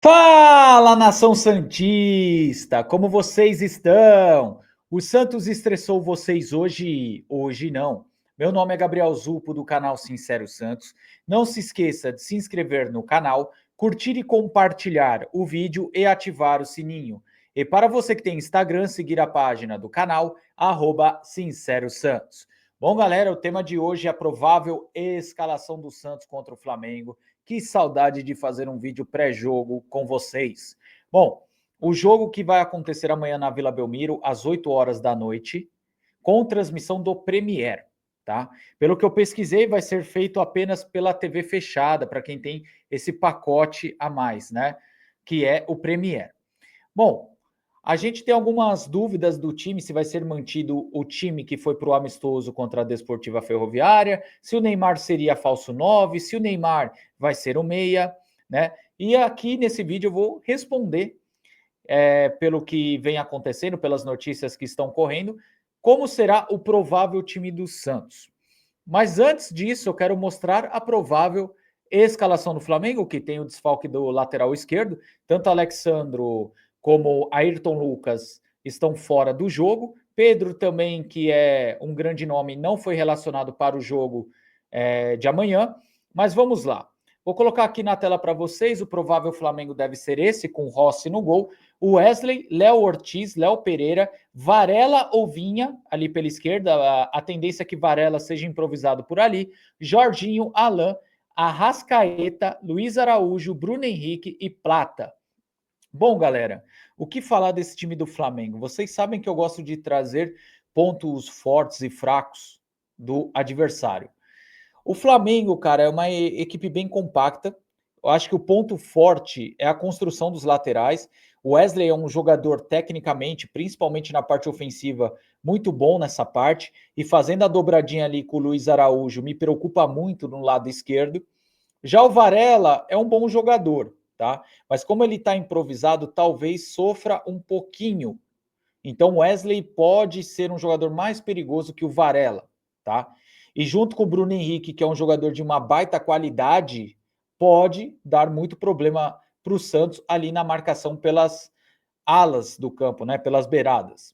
Fala, nação santista! Como vocês estão? O Santos estressou vocês hoje? Hoje não. Meu nome é Gabriel Zupo, do canal Sincero Santos. Não se esqueça de se inscrever no canal, curtir e compartilhar o vídeo e ativar o sininho. E para você que tem Instagram, seguir a página do canal, Sincero Santos. Bom, galera, o tema de hoje é a provável escalação do Santos contra o Flamengo. Que saudade de fazer um vídeo pré-jogo com vocês. Bom, o jogo que vai acontecer amanhã na Vila Belmiro, às 8 horas da noite, com transmissão do Premier, tá? Pelo que eu pesquisei, vai ser feito apenas pela TV fechada, para quem tem esse pacote a mais, né? Que é o Premier. Bom, a gente tem algumas dúvidas do time, se vai ser mantido o time que foi para o amistoso contra a Desportiva Ferroviária, se o Neymar seria falso 9, se o Neymar vai ser o meia, né? E aqui nesse vídeo eu vou responder, pelo que vem acontecendo, pelas notícias que estão correndo, como será o provável time do Santos. Mas antes disso, eu quero mostrar a provável escalação do Flamengo, que tem o desfalque do lateral esquerdo. Tanto Alexandro como Ayrton Lucas estão fora do jogo. Pedro também, que é um grande nome, não foi relacionado para o jogo de amanhã. Mas vamos lá. Vou colocar aqui na tela para vocês. O provável Flamengo deve ser esse, com Rossi no gol. O Wesley, Léo Ortiz, Léo Pereira, Varela ou Vinha, ali pela esquerda. A tendência é que Varela seja improvisado por ali. Jorginho, Alain, Arrascaeta, Luiz Araújo, Bruno Henrique e Plata. Bom, galera, o que falar desse time do Flamengo? Vocês sabem que eu gosto de trazer pontos fortes e fracos do adversário. O Flamengo, cara, é uma equipe bem compacta. Eu acho que o ponto forte é a construção dos laterais. O Wesley é um jogador tecnicamente, principalmente na parte ofensiva, muito bom nessa parte. E fazendo a dobradinha ali com o Luiz Araújo, me preocupa muito no lado esquerdo. Já o Varela é um bom jogador, tá? Mas como ele está improvisado, talvez sofra um pouquinho. Então, o Wesley pode ser um jogador mais perigoso que o Varela, tá? E junto com o Bruno Henrique, que é um jogador de uma baita qualidade, pode dar muito problema para o Santos ali na marcação pelas alas do campo, né? Pelas beiradas.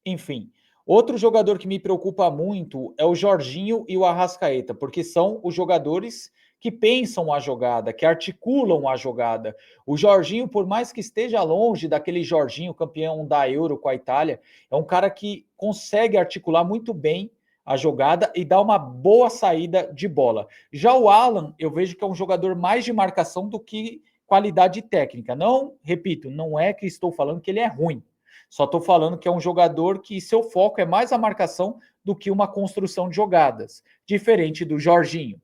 Enfim, outro jogador que me preocupa muito é o Jorginho e o Arrascaeta, porque são os jogadores que pensam a jogada, que articulam a jogada. O Jorginho, por mais que esteja longe daquele Jorginho campeão da Euro com a Itália, é um cara que consegue articular muito bem a jogada e dar uma boa saída de bola. Já o Alan, eu vejo que é um jogador mais de marcação do que qualidade técnica. Não, repito, não é que estou falando que ele é ruim. Só estou falando que é um jogador que seu foco é mais a marcação do que uma construção de jogadas, diferente do Jorginho.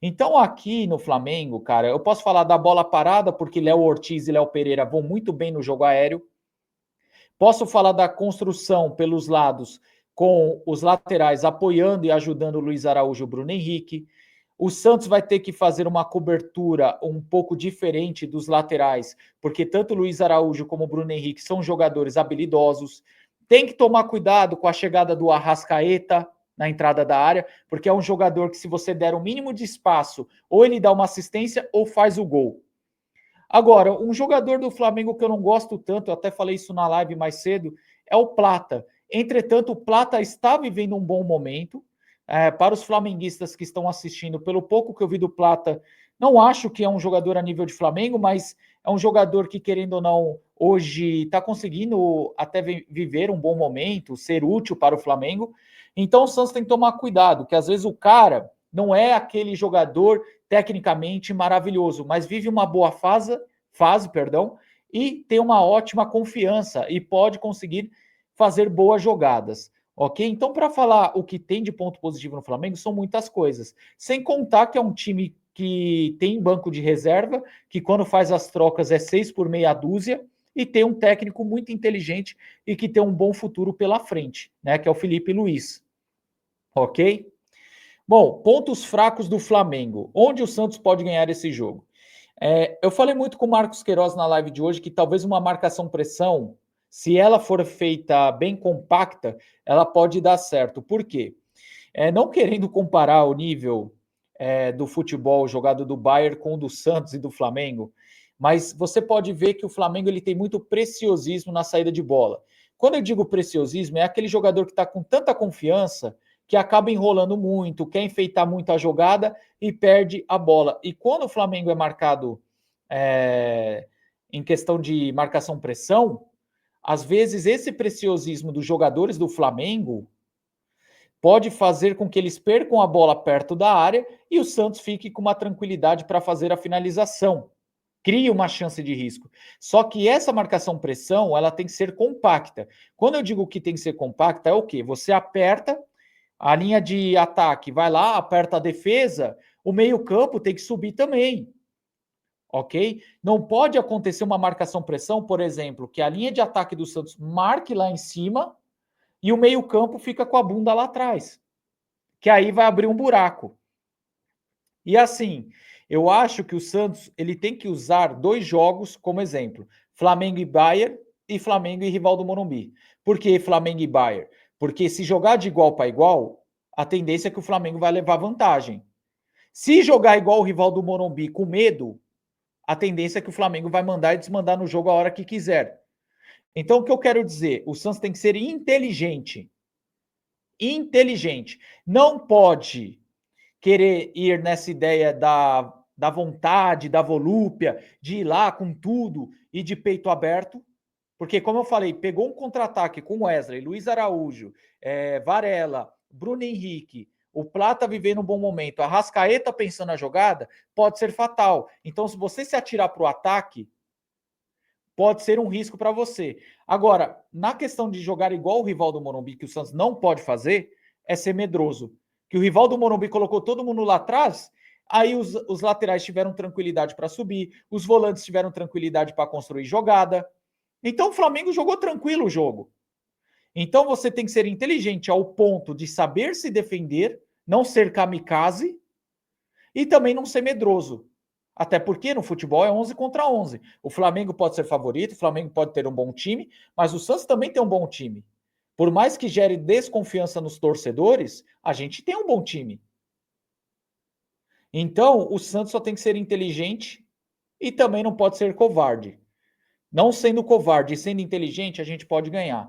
Então, aqui no Flamengo, cara, eu posso falar da bola parada, porque Léo Ortiz e Léo Pereira vão muito bem no jogo aéreo. Posso falar da construção pelos lados, com os laterais apoiando e ajudando o Luiz Araújo e o Bruno Henrique. O Santos vai ter que fazer uma cobertura um pouco diferente dos laterais, porque tanto o Luiz Araújo como o Bruno Henrique são jogadores habilidosos. Tem que tomar cuidado com a chegada do Arrascaeta na entrada da área, porque é um jogador que, se você der o mínimo de espaço, ou ele dá uma assistência ou faz o gol. Agora, um jogador do Flamengo que eu não gosto tanto, eu até falei isso na live mais cedo, é o Plata. Entretanto, o Plata está vivendo um bom momento. Para os flamenguistas que estão assistindo, pelo pouco que eu vi do Plata, não acho que é um jogador a nível de Flamengo, mas é um jogador que, querendo ou não, hoje está conseguindo até viver um bom momento, ser útil para o Flamengo. Então o Santos tem que tomar cuidado, que às vezes o cara não é aquele jogador tecnicamente maravilhoso, mas vive uma boa fase, perdão, e tem uma ótima confiança e pode conseguir fazer boas jogadas. Ok? Então, para falar o que tem de ponto positivo no Flamengo, são muitas coisas. Sem contar que é um time que tem banco de reserva, que quando faz as trocas é 6 por meia dúzia, e tem um técnico muito inteligente e que tem um bom futuro pela frente, né? Que é o Felipe Luiz. Ok? Bom, pontos fracos do Flamengo. Onde o Santos pode ganhar esse jogo? Eu falei muito com o Marcos Queiroz na live de hoje que talvez uma marcação-pressão, se ela for feita bem compacta, ela pode dar certo. Por quê? Não querendo comparar o nível do futebol jogado do Bayern com o do Santos e do Flamengo, Mas você pode ver que o Flamengo ele tem muito preciosismo na saída de bola. Quando eu digo preciosismo, é aquele jogador que está com tanta confiança que acaba enrolando muito, quer enfeitar muito a jogada e perde a bola. E quando o Flamengo é marcado em questão de marcação-pressão, às vezes esse preciosismo dos jogadores do Flamengo pode fazer com que eles percam a bola perto da área e o Santos fique com uma tranquilidade para fazer a finalização. Cria uma chance de risco. Só que essa marcação-pressão, ela tem que ser compacta. Quando eu digo que tem que ser compacta, é o quê? Você aperta a linha de ataque, vai lá, aperta a defesa, o meio-campo tem que subir também. Ok? Não pode acontecer uma marcação-pressão, por exemplo, que a linha de ataque do Santos marque lá em cima e o meio-campo fica com a bunda lá atrás. Que aí vai abrir um buraco. E assim, eu acho que o Santos ele tem que usar 2 jogos como exemplo: Flamengo e Bayern e Flamengo e Rival do Morumbi. Por que Flamengo e Bayern? Porque se jogar de igual para igual, a tendência é que o Flamengo vai levar vantagem. Se jogar igual o Rival do Morumbi com medo, a tendência é que o Flamengo vai mandar e desmandar no jogo a hora que quiser. Então, o que eu quero dizer? O Santos tem que ser inteligente. Inteligente. Não pode querer ir nessa ideia da vontade, da volúpia, de ir lá com tudo e de peito aberto. Porque, como eu falei, pegou um contra-ataque com Wesley, Luiz Araújo, Varela, Bruno Henrique, o Plata vivendo um bom momento, a Arrascaeta pensando na jogada, pode ser fatal. Então, se você se atirar para o ataque, pode ser um risco para você. Agora, na questão de jogar igual o rival do Morumbi, que o Santos não pode fazer, é ser medroso. Que o rival do Morumbi colocou todo mundo lá atrás, aí os laterais tiveram tranquilidade para subir, os volantes tiveram tranquilidade para construir jogada. Então o Flamengo jogou tranquilo o jogo. Então você tem que ser inteligente ao ponto de saber se defender, não ser kamikaze e também não ser medroso. Até porque no futebol é 11 contra 11. O Flamengo pode ser favorito, o Flamengo pode ter um bom time, mas o Santos também tem um bom time. Por mais que gere desconfiança nos torcedores, a gente tem um bom time. Então, o Santos só tem que ser inteligente e também não pode ser covarde. Não sendo covarde e sendo inteligente, a gente pode ganhar.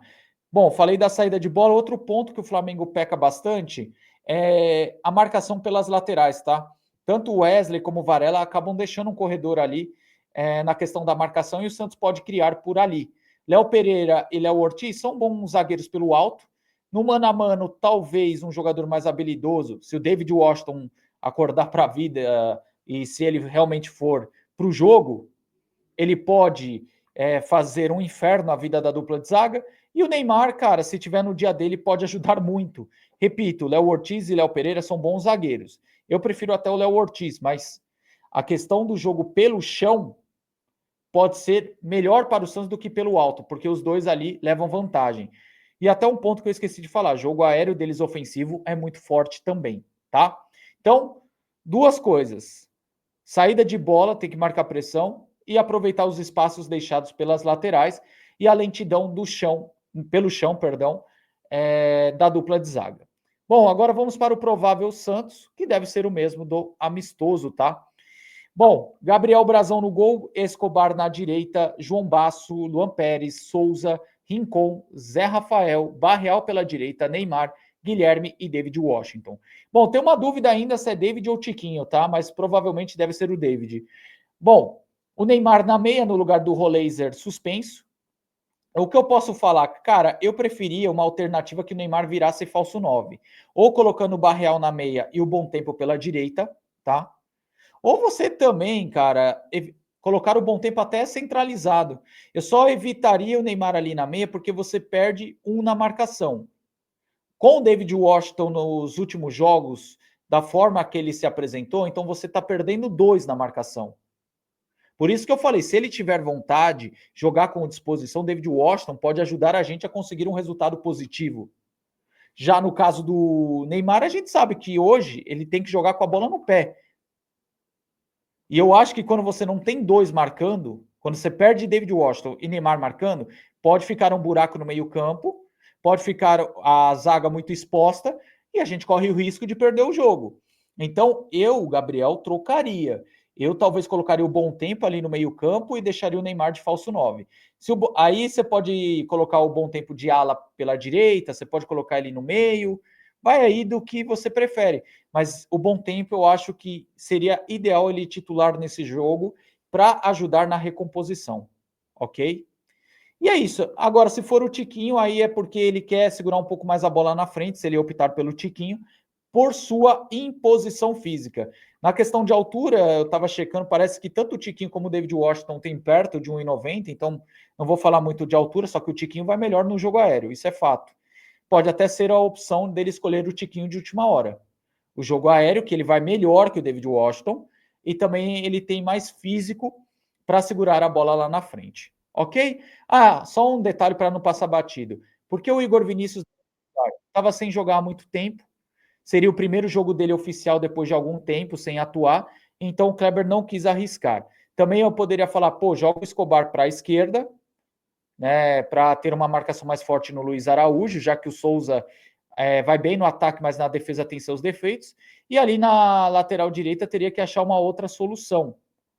Bom, falei da saída de bola. Outro ponto que o Flamengo peca bastante é a marcação pelas laterais, tá? Tanto o Wesley como o Varela acabam deixando um corredor ali na questão da marcação e o Santos pode criar por ali. Léo Pereira e Léo Ortiz são bons zagueiros pelo alto. No mano a mano, talvez um jogador mais habilidoso, se o David Washington acordar para a vida e se ele realmente for para o jogo, ele pode fazer um inferno na vida da dupla de zaga. E o Neymar, cara, se tiver no dia dele, pode ajudar muito. Repito, Léo Ortiz e Léo Pereira são bons zagueiros. Eu prefiro até o Léo Ortiz, mas a questão do jogo pelo chão pode ser melhor para o Santos do que pelo alto, porque os dois ali levam vantagem. E até um ponto que eu esqueci de falar, jogo aéreo deles ofensivo é muito forte também, tá? Então, 2 coisas. Saída de bola, tem que marcar pressão e aproveitar os espaços deixados pelas laterais e a lentidão do chão, pelo chão, perdão, da dupla de zaga. Bom, agora vamos para o provável Santos, que deve ser o mesmo do amistoso, tá? Bom, Gabriel Brazão no gol, Escobar na direita, João Basso, Luan Pérez, Souza, Rincon, Zé Rafael, Barreal pela direita, Neymar, Guilherme e David Washington. Bom, tem uma dúvida ainda se é David ou Tiquinho, tá? Mas provavelmente deve ser o David. Bom, o Neymar na meia no lugar do Roleiser suspenso. O que eu posso falar? Cara, eu preferia uma alternativa que o Neymar virasse falso 9. Ou colocando o Barreal na meia e o Bom Tempo pela direita, tá? Ou você também, cara, colocar o Bom Tempo até centralizado. Eu só evitaria o Neymar ali na meia porque você perde um na marcação. Com o David Washington nos últimos jogos, da forma que ele se apresentou, então você está perdendo 2 na marcação. Por isso que eu falei, se ele tiver vontade, jogar com disposição, David Washington pode ajudar a gente a conseguir um resultado positivo. Já no caso do Neymar, a gente sabe que hoje ele tem que jogar com a bola no pé. E eu acho que quando você não tem 2 marcando, quando você perde David Washington e Neymar marcando, pode ficar um buraco no meio-campo, pode ficar a zaga muito exposta e a gente corre o risco de perder o jogo. Então, eu, Gabriel, trocaria. eu talvez colocaria o Bom Tempo ali no meio-campo e deixaria o Neymar de falso 9. Aí você pode colocar o Bom Tempo de ala pela direita, você pode colocar ele no meio, vai aí do que você prefere. Mas o Bom Tempo eu acho que seria ideal ele titular nesse jogo para ajudar na recomposição, ok? E é isso. Agora, se for o Tiquinho, aí é porque ele quer segurar um pouco mais a bola na frente, se ele optar pelo Tiquinho, por sua imposição física. Na questão de altura, eu estava checando, parece que tanto o Tiquinho como o David Washington tem perto de 1,90, então não vou falar muito de altura, só que o Tiquinho vai melhor no jogo aéreo, isso é fato. Pode até ser a opção dele escolher o Tiquinho de última hora. O jogo aéreo, que ele vai melhor que o David Washington, e também ele tem mais físico para segurar a bola lá na frente. Ok? Ah, só um detalhe para não passar batido. Porque o Igor Vinícius estava sem jogar há muito tempo, seria o primeiro jogo dele oficial depois de algum tempo sem atuar, então o Kleber não quis arriscar. Também eu poderia falar, pô, joga o Escobar para a esquerda, né, para ter uma marcação mais forte no Luiz Araújo, já que o Souza vai bem no ataque, mas na defesa tem seus defeitos. E ali na lateral direita teria que achar uma outra solução,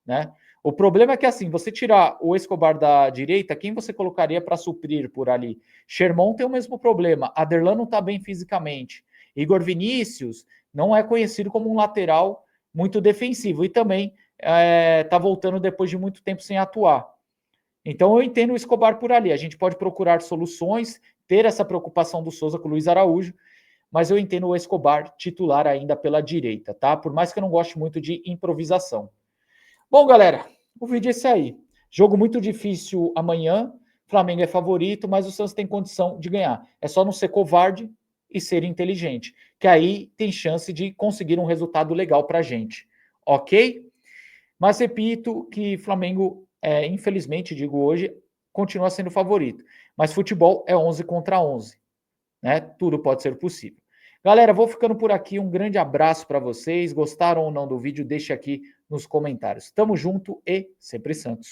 né? O problema é que, assim, você tirar o Escobar da direita, quem você colocaria para suprir por ali? Sherman tem o mesmo problema. Aderlan não está bem fisicamente. Igor Vinícius não é conhecido como um lateral muito defensivo e também está voltando depois de muito tempo sem atuar. Então eu entendo o Escobar por ali. A gente pode procurar soluções, ter essa preocupação do Souza com o Luiz Araújo, mas eu entendo o Escobar titular ainda pela direita, tá? Por mais que eu não goste muito de improvisação. Bom, galera, o vídeo é esse aí. Jogo muito difícil amanhã. Flamengo é favorito, mas o Santos tem condição de ganhar. É só não ser covarde e ser inteligente, que aí tem chance de conseguir um resultado legal pra gente. Ok? Mas repito que Flamengo, infelizmente, digo hoje, continua sendo favorito. Mas futebol é 11 contra 11, né? Tudo pode ser possível. Galera, vou ficando por aqui. Um grande abraço para vocês. Gostaram ou não do vídeo? Deixe aqui nos comentários. Tamo junto e sempre Santos.